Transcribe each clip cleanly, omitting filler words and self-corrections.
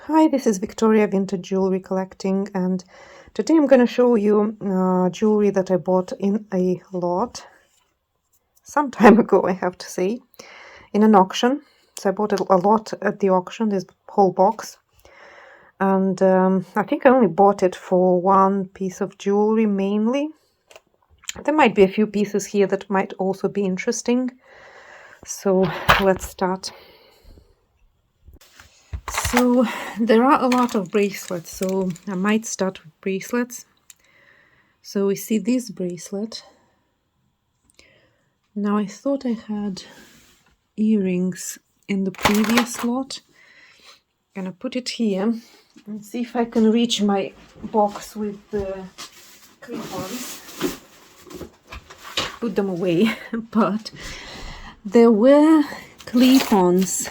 Hi, this is Victoria Vintage Jewelry Collecting, and today I'm going to show you jewelry that I bought in a lot some time ago, I have to say, in an auction. So I bought a lot at the auction, this whole box, and I think I only bought it for one piece of jewelry mainly. There might be a few pieces here that might also be interesting, so let's start. So there are a lot of bracelets, so I might start with bracelets. So we see this bracelet. Now I thought I had earrings in the previous lot. I'm gonna put it here and see if I can reach my box with the clip-ons. Put them away, but there were clip-ons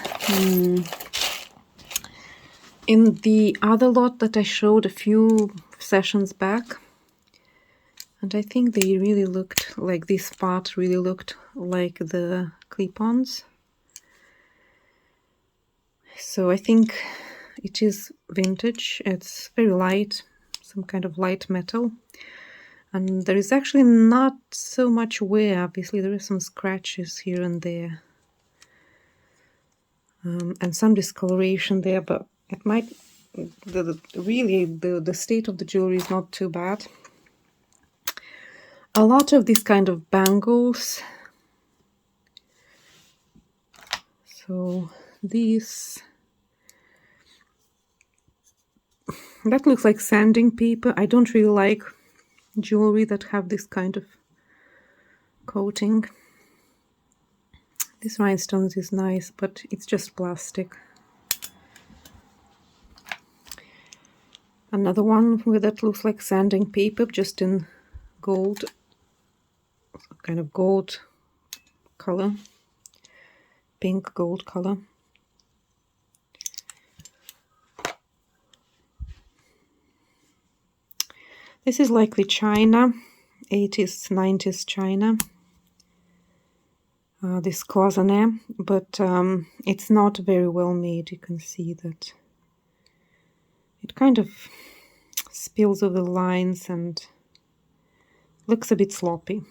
in the other lot that I showed a few sessions back. And I think they really looked like this part really looked like the clip-ons. So I think it is vintage. It's very light, some kind of light metal. And there is actually not so much wear. Obviously, there are some scratches here and there. And some discoloration there, but it might... the state of the jewelry is not too bad. A lot of these kind of bangles. So these... that looks like sanding paper. I don't really like jewelry that have this kind of coating. This rhinestones is nice, but it's just plastic. Another one with that looks like sanding paper, just in gold, kind of gold color, pink gold color. This is likely China, 80s, 90s China. This cloisonne, but it's not very well made. You can see that it kind of spills over the lines and looks a bit sloppy.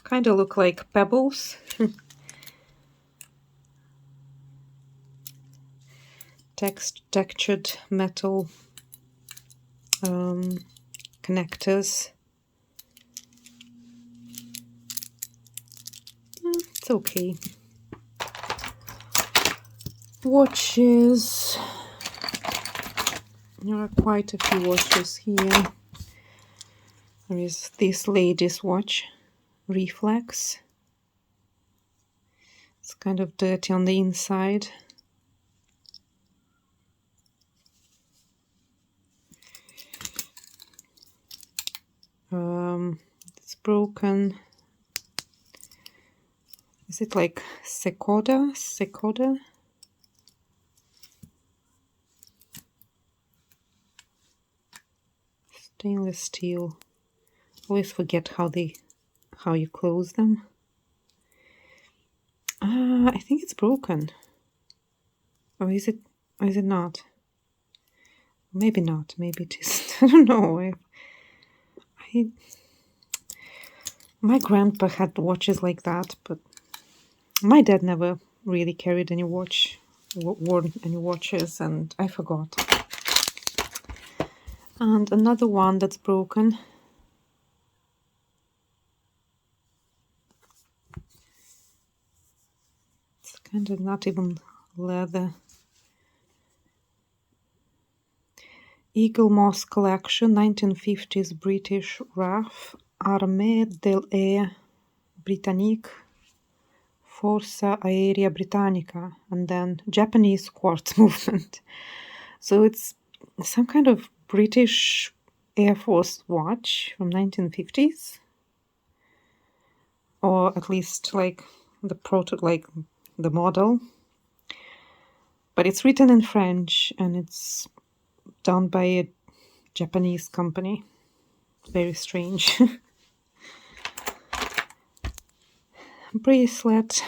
Kind of look like pebbles. Textured metal connectors. It's okay. Watches. There are quite a few watches here. There is this lady's watch, Reflex. It's kind of dirty on the inside. It's broken. Is it like Sekoda? Stainless steel. Always forget how you close them. I think it's broken. Or is it not? Maybe not. Maybe it is. I don't know. My grandpa had watches like that, but my dad never really carried any worn any watches, and I forgot. And another one that's broken. It's kind of not even leather. Eagle Moss Collection, 1950s British RAF, Armée de l'Air Britannique, Forza Aerea Britannica, and then Japanese quartz movement. So it's some kind of British Air Force watch from 1950s, or at least like the model. But it's written in French and it's done by a Japanese company. Very strange. bracelet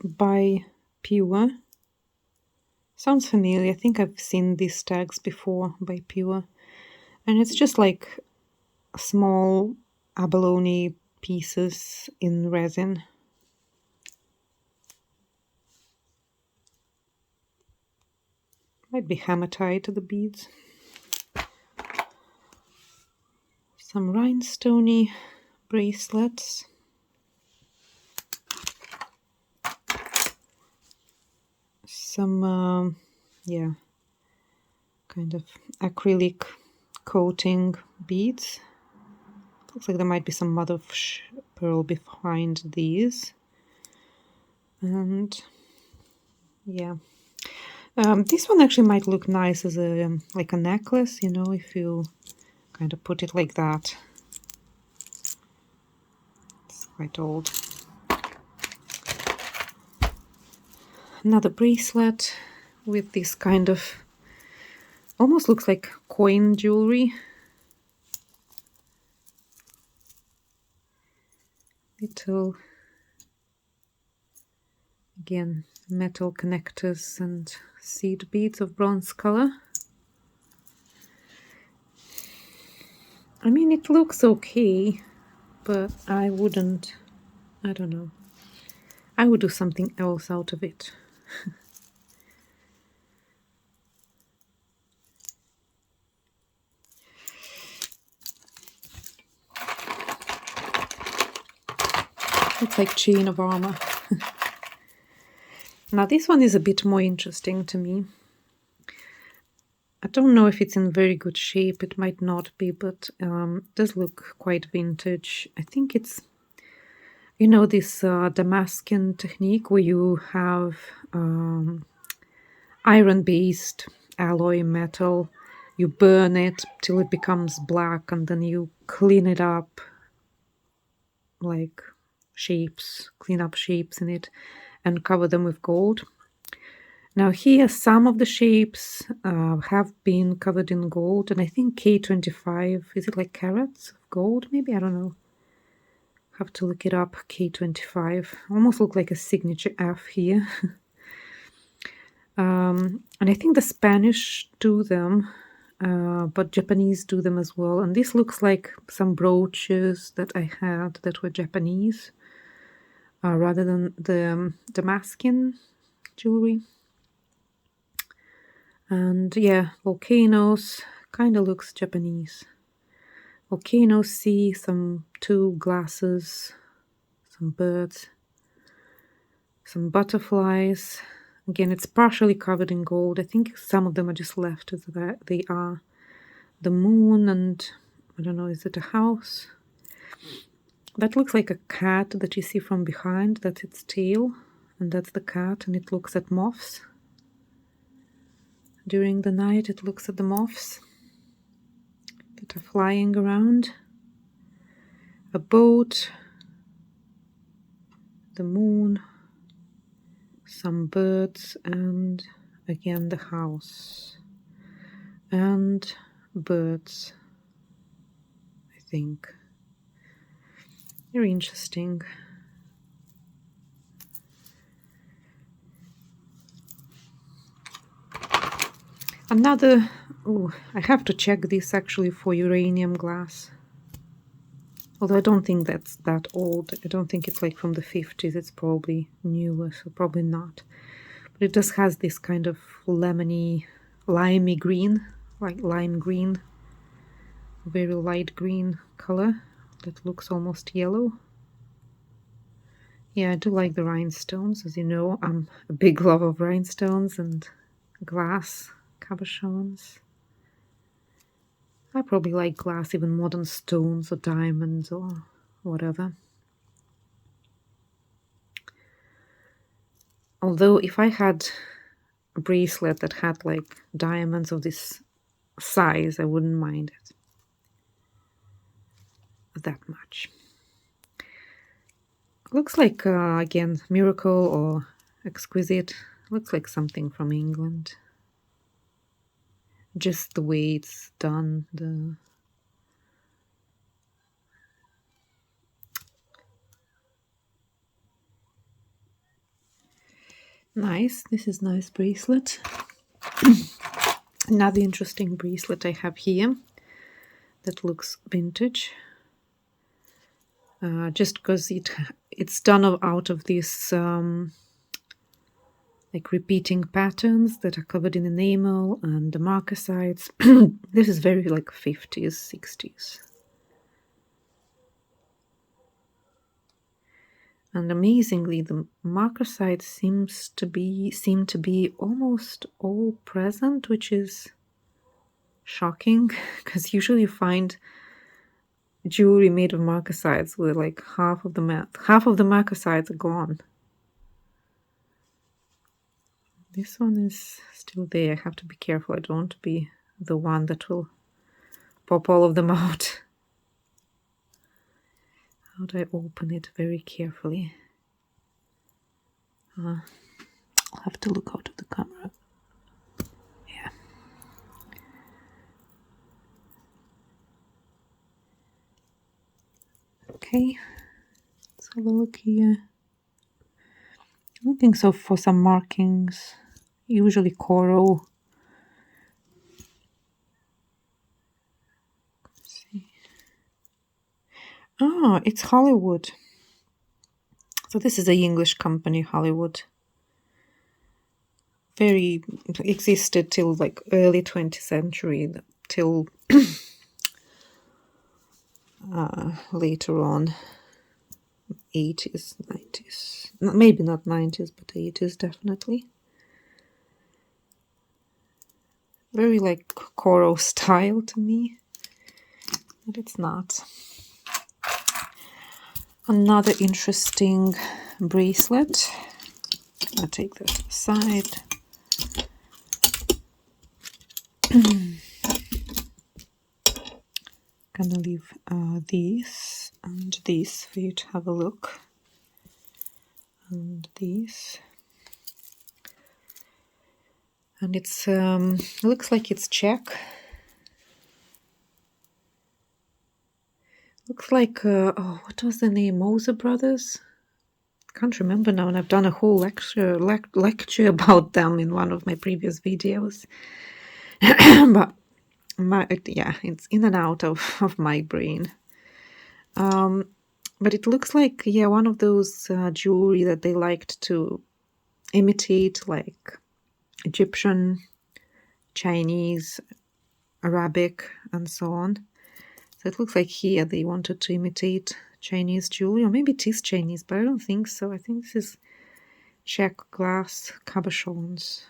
by Pure. Sounds familiar. I think I've seen these tags before by Pure. And it's just like small abalone pieces in resin. Might be hematite, the beads. Some rhinestoney bracelets. Some, yeah, kind of acrylic coating beads. Looks like there might be some mother of pearl behind these. And yeah, this one actually might look nice as a like a necklace, you know, if you kind of put it like that. It's quite old. Another bracelet with this kind of, almost looks like coin jewelry. Little, again, metal connectors and seed beads of bronze color. I mean, it looks okay, but I wouldn't, I don't know. I would do something else out of it. It's like chain of armor. Now this one is a bit more interesting to me. I don't know if it's in very good shape. It might not be, but it does look quite vintage. I think it's, you know, this Damascus technique where you have iron-based alloy metal. You burn it till it becomes black, and then you clean it up, like shapes, clean up shapes in it, and cover them with gold. Now here, some of the shapes have been covered in gold, and I think K25, is it like carats of gold? Maybe, I don't know. Have to look it up. K25, almost look like a signature F here. And I think the Spanish do them, but Japanese do them as well. And this looks like some brooches that I had that were Japanese, rather than the Damascus jewelry. And yeah, volcanoes, kind of looks Japanese. Volcano sea, two glasses, some birds, some butterflies. Again, it's partially covered in gold. I think some of them are just left as they are. The moon, and I don't know, is it a house? That looks like a cat that you see from behind. That's its tail, and that's the cat, and it looks at moths. During the night, it looks at the moths that are flying around. A boat, the moon, some birds, and again the house. And birds, I think. Very interesting. Another, oh, I have to check this actually for uranium glass. Although I don't think that's that old. I don't think it's like from the 50s. It's probably newer, so probably not. But it just has this kind of lemony, limey green, like lime green, very light green color that looks almost yellow. Yeah, I do like the rhinestones. As you know, I'm a big lover of rhinestones and glass cabochons. I probably like glass even more than stones or diamonds or whatever. Although if I had a bracelet that had like diamonds of this size, I wouldn't mind it that much. Looks like, again, Miracle or Exquisite. Looks like something from England. Just the way it's done, Nice. This is nice bracelet. Another interesting bracelet I have here that looks vintage. Just because it's done out of these like repeating patterns that are covered in enamel and the marcasites. This is very like 50s, 60s. And amazingly, the marcasites seem to be almost all present, which is shocking because usually you find jewelry made of marcasites where like half of the marcasites are gone. This one is still there. I have to be careful. I don't want to be the one that will pop all of them out. How do I open it very carefully? I'll have to look out of the camera. Yeah. Okay. Let's have a look here. Looking so for some markings. Usually coral. Let's see. Ah, it's Hollywood. So this is an English company, Hollywood. Very existed till like early 20th century, till later on, 80s, 90s. Maybe not 90s, but 80s definitely. Very like coral style to me, but it's not. Another interesting bracelet. I'll take this aside. Gonna leave these and these for you to have a look. And these. And it's looks like it's Czech. Looks like oh, what was the name? Moser Brothers? Can't remember now, and I've done a whole lecture about them in one of my previous videos. But yeah, it's in and out of my brain. But it looks like, yeah, one of those jewelry that they liked to imitate, like Egyptian, Chinese, Arabic, and so on. So it looks like here they wanted to imitate Chinese jewelry, or maybe it is Chinese, but I don't think so. I think this is Czech glass cabochons.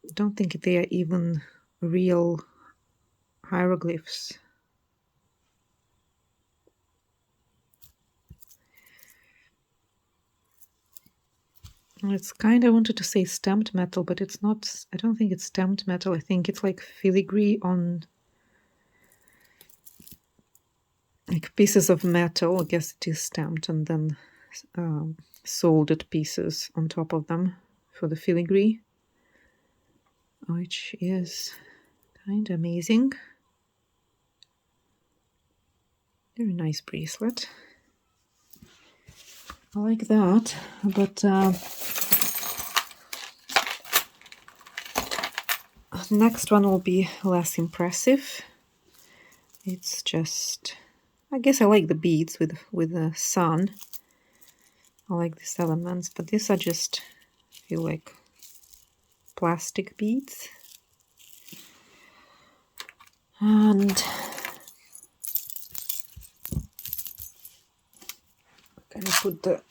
I don't think they are even real hieroglyphs. It's kind of, I wanted to say stamped metal, but it's not. I don't think it's stamped metal. I think it's like filigree on like pieces of metal. I guess it is stamped and then soldered pieces on top of them for the filigree, which is kind of amazing. Very nice bracelet. I like that, but next one will be less impressive. It's just, I guess I like the beads with the sun. I like these elements, but these are just feel like plastic beads. And I'm gonna put the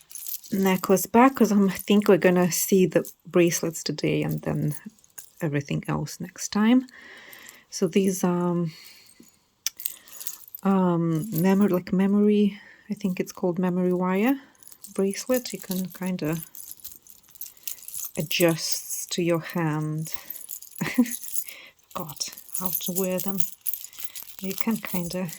necklace back because I think we're gonna see the bracelets today and then everything else next time. So these memory, I think it's called memory wire bracelet. You can kind of adjust to your hand. God, how to wear them. You can kind of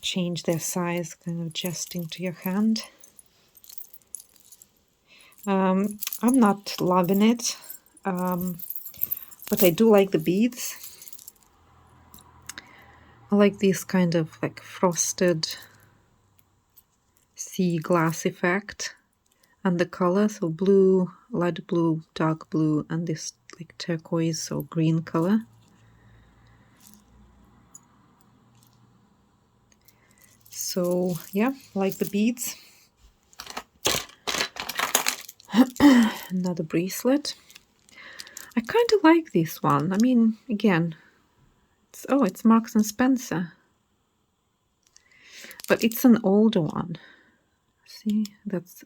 change their size, kind of adjusting to your hand. I'm not loving it, but I do like the beads. I like these kind of like frosted see glass effect and the color, so blue, light blue, dark blue, and this like turquoise or green color. So yeah, like the beads. Another bracelet. I kind of like this one. I mean, again, it's Marks and Spencer, but it's an older one. See, that's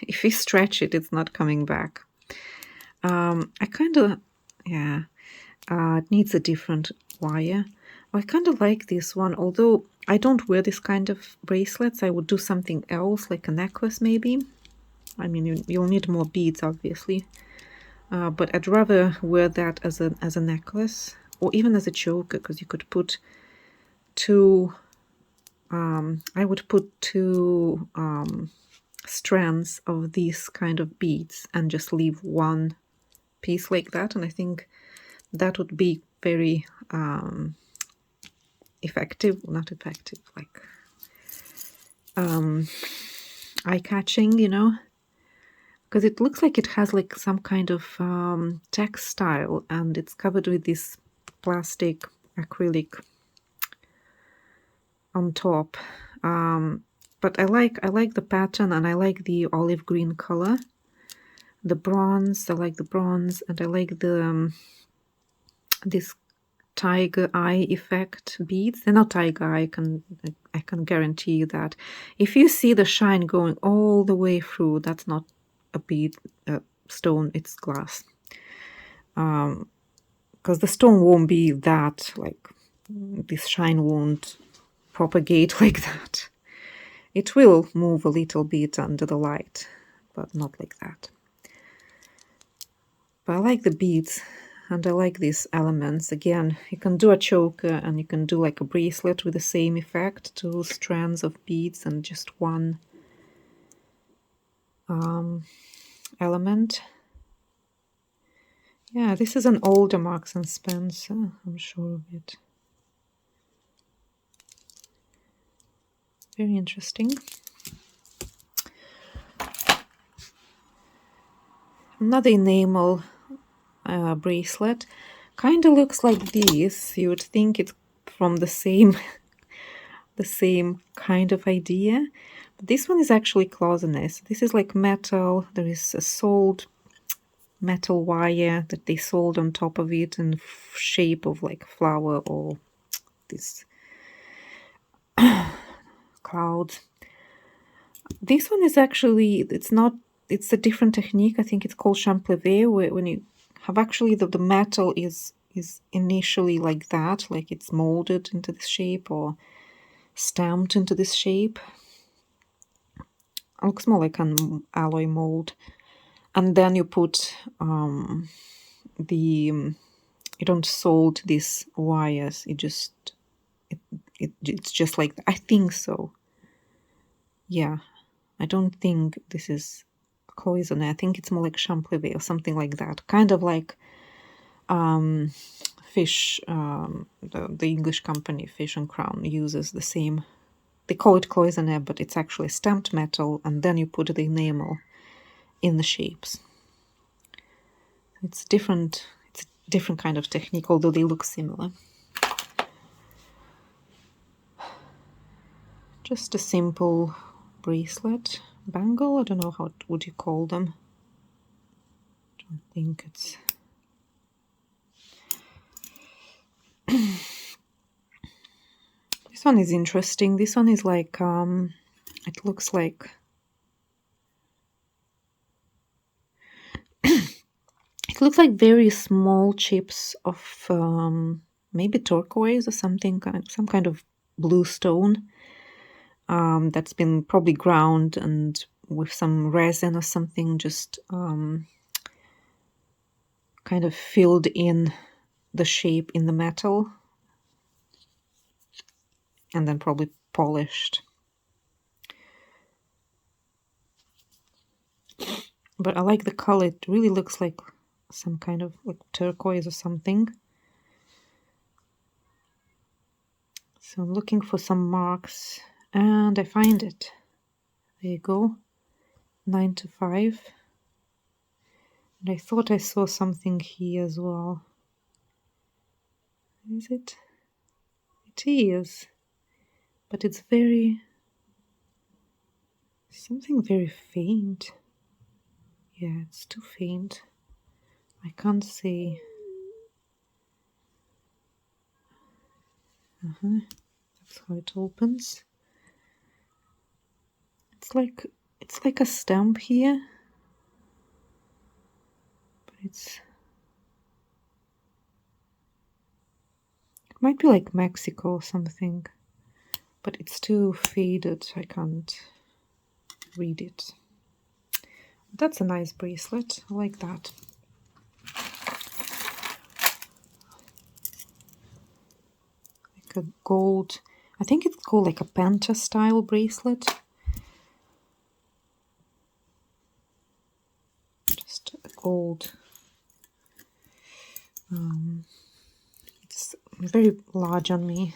if you stretch it, it's not coming back. I kind of, yeah, it needs a different wire. I kind of like this one, although I don't wear this kind of bracelets. I would do something else, like a necklace maybe. I mean, you'll need more beads, obviously. But I'd rather wear that as a necklace, or even as a choker, because you could put two, I would put two strands of these kind of beads and just leave one piece like that, and I think that would be very effective, not effective, like eye-catching, you know, because it looks like it has like some kind of textile, and it's covered with this plastic acrylic on top. But I like the pattern, and I like the olive green color, the bronze. I like the bronze, and I like the this tiger eye effect beads. They're not tiger eye. I can guarantee you that. If you see the shine going all the way through, that's not a bead, stone. It's glass. Because the stone won't be that, like, this shine won't propagate like that. It will move a little bit under the light, but not like that. But I like the beads, and I like these elements. Again, you can do a choker, and you can do like a bracelet with the same effect, 2 strands of beads and just one element. Yeah, this is an older Marks and Spencer, I'm sure of it. Very interesting. Another enamel bracelet. Kind of looks like this. You would think it's from the same kind of idea. But this one is actually closeness. This is like metal. There is a sold metal wire that they sold on top of it in shape of like flower or this cloud. This one is actually, it's a different technique. I think it's called champlevé, where when you have actually the metal is initially like that, like it's molded into this shape or stamped into this shape. It looks more like an alloy mold. And then you put you don't solder these wires. It's just like that. I think so. Yeah, I don't think this is cloisonné. I think it's more like champlevé or something like that. Kind of like Fish, the English company Fish and Crown uses the same. They call it cloisonné, but it's actually stamped metal, and then you put the enamel in the shapes. It's different. It's a different kind of technique, although they look similar. Just a simple bracelet, bangle. I don't know how would you call them. I don't think it's. This one is interesting. This one is like it looks like it looks like very small chips of maybe turquoise or something, some kind of blue stone that's been probably ground and with some resin or something, just kind of filled in the shape in the metal and then probably polished. But I like the color. It really looks like some kind of like turquoise or something. So I'm looking for some marks, and I find it. There you go. 9 to 5. And I thought I saw something here as well. Is it? It is. But it's something very faint. Yeah, it's too faint. I can't see. That's how it opens. It's like a stamp here. But it might be like Mexico or something. But it's too faded. I can't read it. That's a nice bracelet. I like that. Like a gold, I think it's called like a Penta style bracelet. Just a gold. It's very large on me.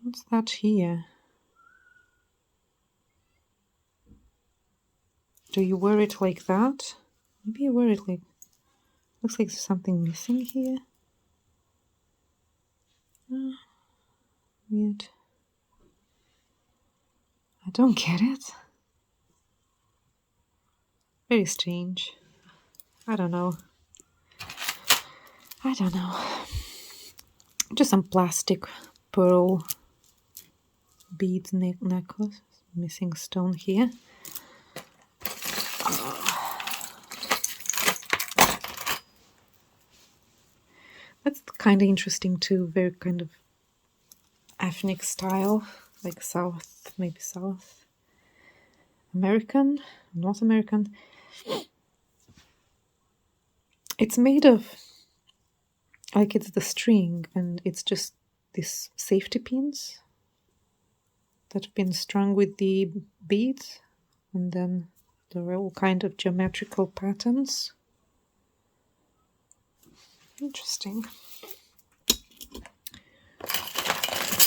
What's that here? Do you wear it like that? Maybe you wear it like... Looks like there's something missing here. Weird. I don't get it. Very strange. I don't know. Just some plastic pearl beads necklace. Missing stone here. That's kind of interesting too. Very kind of ethnic style, like maybe South American, North American. It's made of, like, it's the string and it's just these safety pins that have been strung with the beads, and then there are all kind of geometrical patterns. Interesting.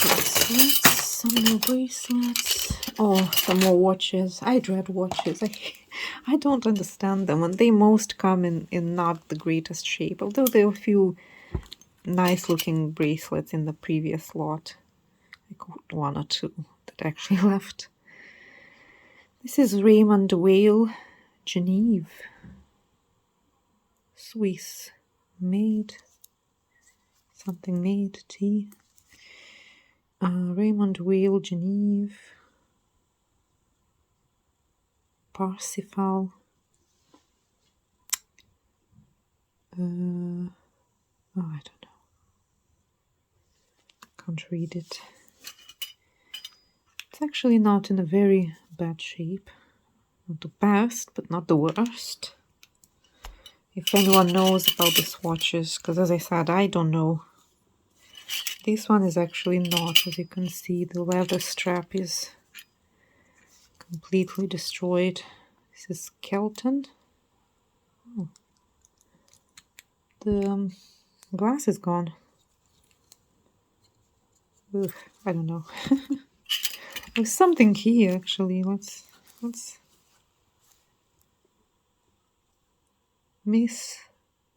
Bracelets, some more bracelets. Oh, some more watches. I dread watches. I don't understand them, and they most come in not the greatest shape, although there are a few nice looking bracelets in the previous lot, like 1 or 2 that actually left. This is Raymond Whale Geneve, Swiss made, something made tea. Raymond Whale Geneve, Parsifal. I don't know. Can't read it. It's actually not in a very bad shape. Not the best, but not the worst. If anyone knows about these watches, because as I said, I don't know. This one is actually not. As you can see, the leather strap is completely destroyed. This is Kelton. Oh. The glass is gone. Ugh, I don't know. There's something here actually. Let's Miss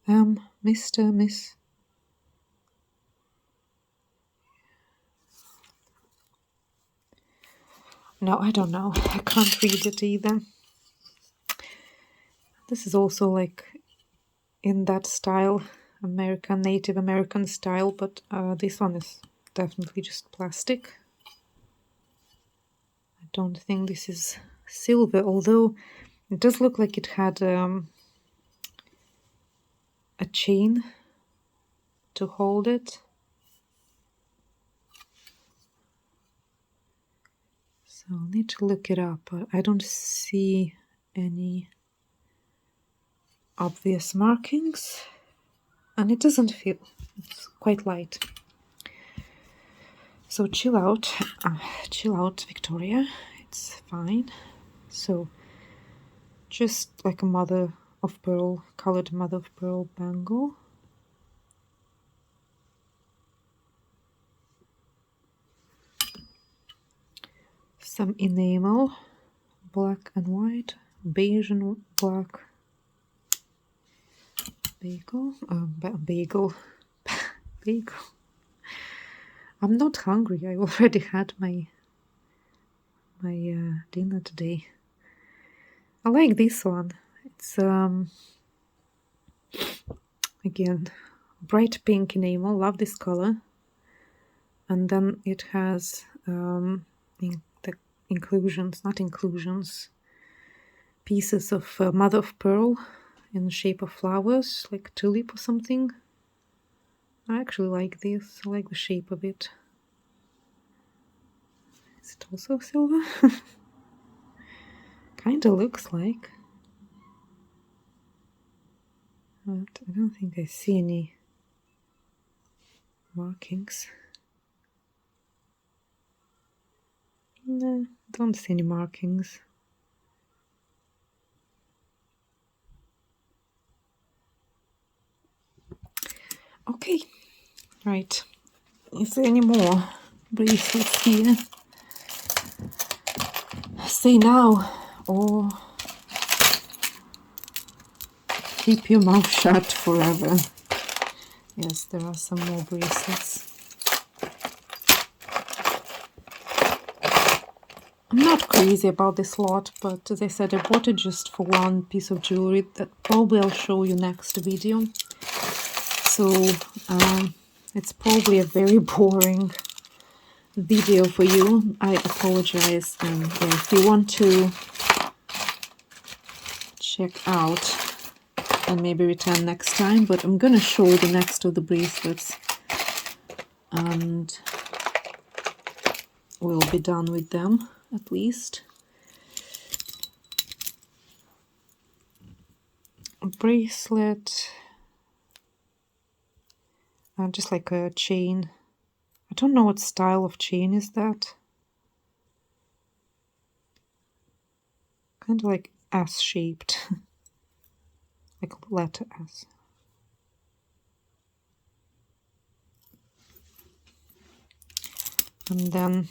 Mr. Miss. No, I don't know. I can't read it either. This is also like in that style, Native American style, but this one is definitely just plastic. I don't think this is silver, although it does look like it had a chain to hold it. So I'll need to look it up, but I don't see any obvious markings, and it doesn't feel, it's quite light. So chill out Victoria, it's fine. So just like a mother of pearl, colored mother of pearl bangle. some enamel, black and white, beige and black, bagel, bagel. I'm not hungry. I already had my dinner today. I like this one. It's again bright pink enamel. Love this color. And then it has the inclusions, pieces of mother of pearl in the shape of flowers, like tulip or something. I actually like this. I like the shape of it. Is it also silver? Kinda looks like. But I don't think I see any markings. No, don't see any markings. Okay, right. Is there any more bracelets here? Say now, or keep your mouth shut forever. Yes, there are some more bracelets. I'm not crazy about this lot, but as I said, I bought it just for one piece of jewelry that probably I'll show you next video. So it's probably a very boring video for you. I apologize. And if you want to check out and maybe return next time, but I'm gonna show the next of the bracelets and we'll be done with them at least. A bracelet, just like a chain. I don't know what style of chain is that. Kind of like S-shaped, like letter S. And then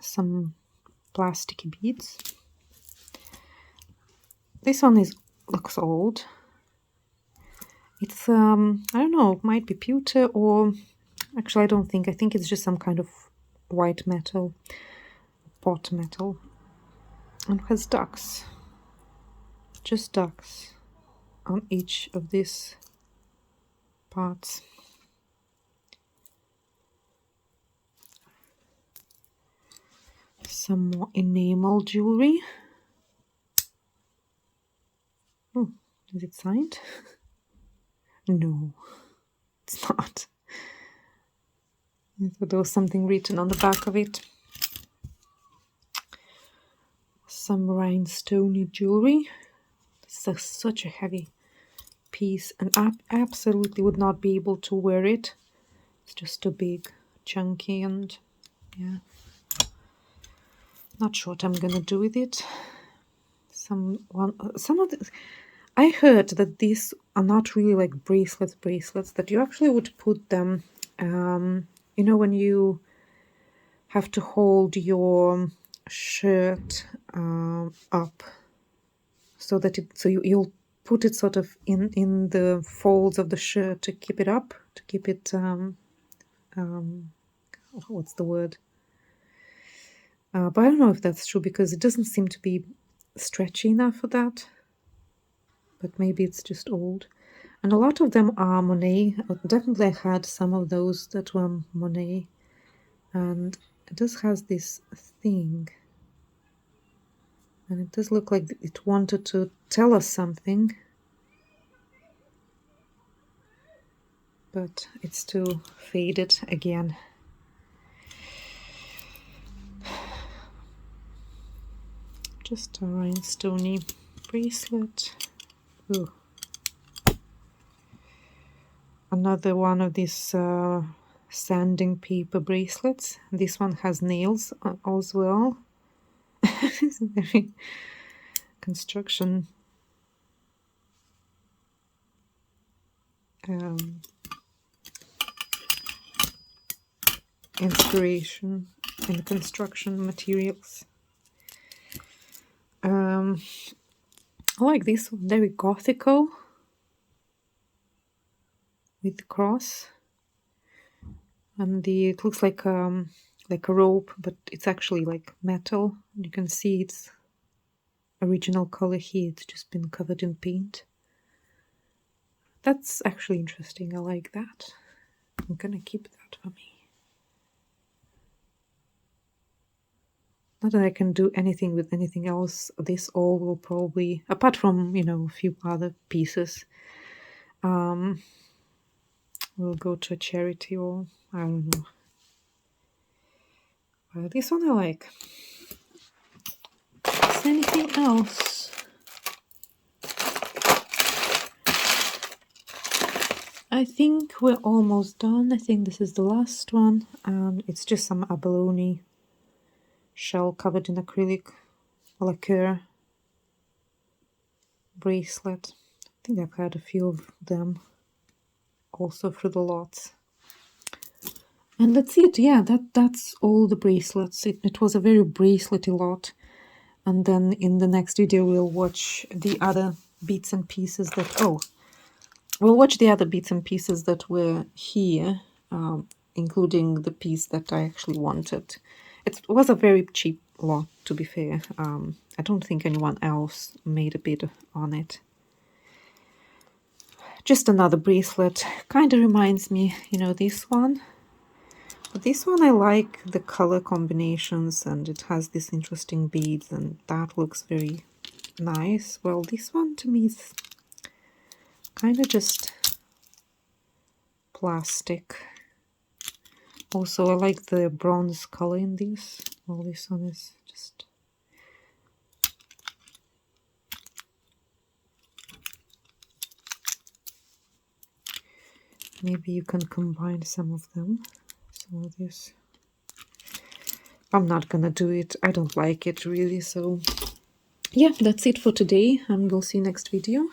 some plasticky beads. This one looks old. It's I don't know, it might be pewter, or actually I don't think. I think it's just some kind of white metal, pot metal, and has ducks. Just ducks on each of these parts. Some more enamel jewelry. Oh, is it signed? No, it's not. I thought there was something written on the back of it. Some rhinestone jewelry. It's such a heavy piece, and I absolutely would not be able to wear it. It's just too big, chunky, and yeah. Not sure what I'm gonna do with it. Some of the, I heard that these are not really like bracelets, that you actually would put them, you know, when you have to hold your shirt up, so that you'll put it sort of in the folds of the shirt to keep it up, to keep it, what's the word? But I don't know if that's true, because it doesn't seem to be stretchy enough for that. But maybe it's just old. And a lot of them are Monet. Definitely I had some of those that were Monet. And it just has this thing. And it does look like it wanted to tell us something. But it's too faded again. Just a rhinestoney bracelet. Ooh. Another one of these sanding paper bracelets. This one has nails as well. It's very construction inspiration. in construction materials. I like this one, very gothical with the cross, and it looks like a rope, but it's actually like metal. You can see its original color here. It's just been covered in paint. That's actually interesting. I like that. I'm gonna keep that for me. Not that I can do anything with anything else. This all will probably, apart from, you know, a few other pieces, will go to a charity, or I don't know. This one I like. Is there anything else? I think we're almost done. I think this is the last one, and it's just some abalone shell covered in acrylic lacquer bracelet. I think I've had a few of them also through the lots. And that's it. Yeah, that's all the bracelets. It was a very bracelety lot. And then in the next video we'll watch the other bits and pieces that we'll watch the other bits and pieces that were here, including the piece that I actually wanted. It was a very cheap lot, to be fair. I don't think anyone else made a bid on it. Just another bracelet. Kind of reminds me, you know, this one. But this one I like the color combinations, and it has this interesting beads, and that looks very nice. Well, this one to me is kind of just plastic. Also, I like the bronze color in this. Well, this one is just... Maybe you can combine some of them. Some of this. I'm not gonna do it. I don't like it really, so... Yeah, that's it for today, and we'll see you next video.